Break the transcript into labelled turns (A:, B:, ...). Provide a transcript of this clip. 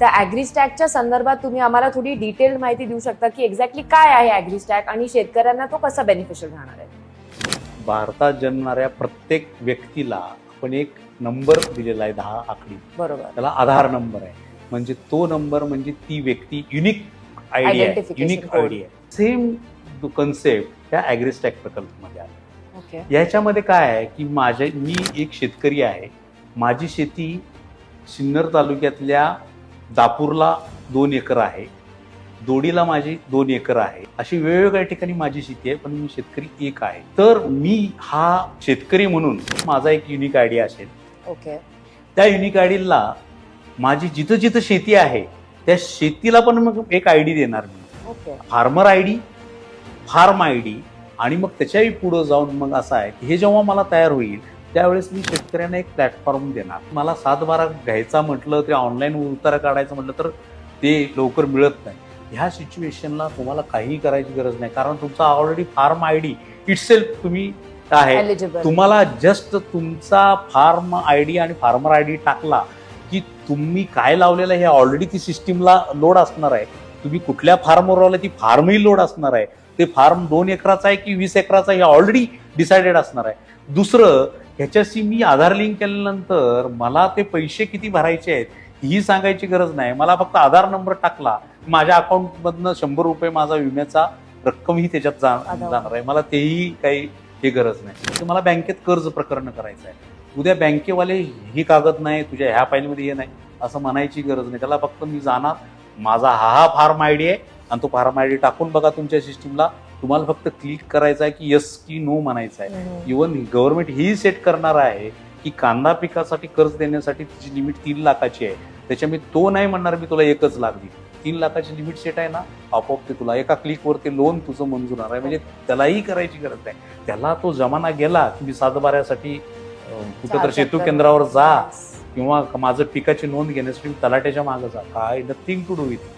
A: त्या ॲग्रीस्टॅकच्या संदर्भात तुम्ही आम्हाला थोडी डिटेल माहिती देऊ शकता की एक्झॅक्टली काय आहे ॲग्रीस्टॅक आणि शेतकऱ्यांना तो कसा बेनिफिशियल राहणार आहे?
B: भारतात जन्मणाऱ्या प्रत्येक व्यक्तीला आपण एक नंबर दिलेला आहे 10 आकडी,
A: बरोबर.
B: त्याला आधार नंबर आहे. म्हणजे तो नंबर म्हणजे ती व्यक्ती युनिक आयडी आहे,
A: Identification
B: युनिक
A: code.
B: आयडी आहे. सेम कन्सेप्ट त्या ॲग्रीस्टॅक प्रकल्पामध्ये आहे.
A: ओके.
B: याच्यामध्ये काय आहे की मी एक शेतकरी आहे. माझी शेती सिन्नर तालुक्यातल्या दापूरला 2 एकर आहे, दोडीला माझी 2 एकर आहे. अशी वेगवेगळ्या ठिकाणी माझी शेती आहे, पण मी शेतकरी एक आहे. तर मी हा शेतकरी म्हणून माझा एक युनिक आयडी असेल.
A: ओके.
B: त्या युनिक आयडीला माझी जिथं जिथं शेती आहे त्या शेतीला पण मग एक आयडी देणार मी.
A: Okay.
B: Farmer ID, farm ID आणि मग त्याच्याही पुढे जाऊन मग असं आहे की हे जेव्हा मला तयार होईल त्यावेळेस मी शेतकऱ्यांना एक प्लॅटफॉर्म देणार. मला 7/12 घ्यायचा म्हटलं ते ऑनलाईन उतारा काढायचं म्हटलं तर ते लवकर मिळत नाही. ह्या सिच्युएशनला तुम्हाला काहीही करायची गरज नाही, कारण तुमचा ऑलरेडी फार्म आयडी इटसेल्फ तुम्ही आहे.
A: Eligible.
B: तुम्हाला जस्ट तुमचा फार्म आयडी आणि फार्मर आयडी टाकला की तुम्ही काय लावलेलं हे ऑलरेडी ती सिस्टीमला लोड असणार आहे. तुम्ही कुठल्या फार्मवर आला ती फार्मही लोड असणार आहे. ते फार्म 2 एकराचा आहे की 20 एकराचा हे ऑलरेडी डिसाइडेड असणार आहे. दुसरं, ह्याच्याशी मी आधार लिंक केल्यानंतर मला ते पैसे किती भरायचे आहेत ही सांगायची गरज नाही. मला फक्त आधार नंबर टाकला, माझ्या अकाउंटमधनं 100 रुपये माझा विम्याचा रक्कमही त्याच्यात जाणार आहे. मला तेही काही हे गरज नाही. तर मला बँकेत कर्ज प्रकरण करायचं आहे. उद्या बँकेवाले ही कागद नाही, तुझ्या ह्या फाईलमध्ये हे नाही असं म्हणायची गरज नाही. त्याला फक्त मी जाणार, माझा हा फार्म आयडी आहे आणि तो फार्म आयडी टाकून बघा तुमच्या सिस्टीमला. तुम्हाला फक्त क्लिक करायचं आहे की यस की नो म्हणायचं आहे. इव्हन गव्हर्नमेंट ही सेट करणार आहे की कांदा पिकासाठी कर्ज देण्यासाठी तिची लिमिट 3 लाखाची आहे. त्याच्या मी तो नाही म्हणणार मी तुला 1 लाख देईल. 3 लाखाची लिमिट सेट आहे ना, आपोआप ते तुला एका क्लिकवर ते लोन तुझं मंजूर होणार आहे. म्हणजे त्यालाही करायची गरज नाही. त्याला तो जमाना गेला की मी 7/12साठी कुठं तर सेतू केंद्रावर जा किंवा माझं पिकाची नोंद घेण्यासाठी तलाट्याच्या मागे जा. काय नथिंग टू डू विथ.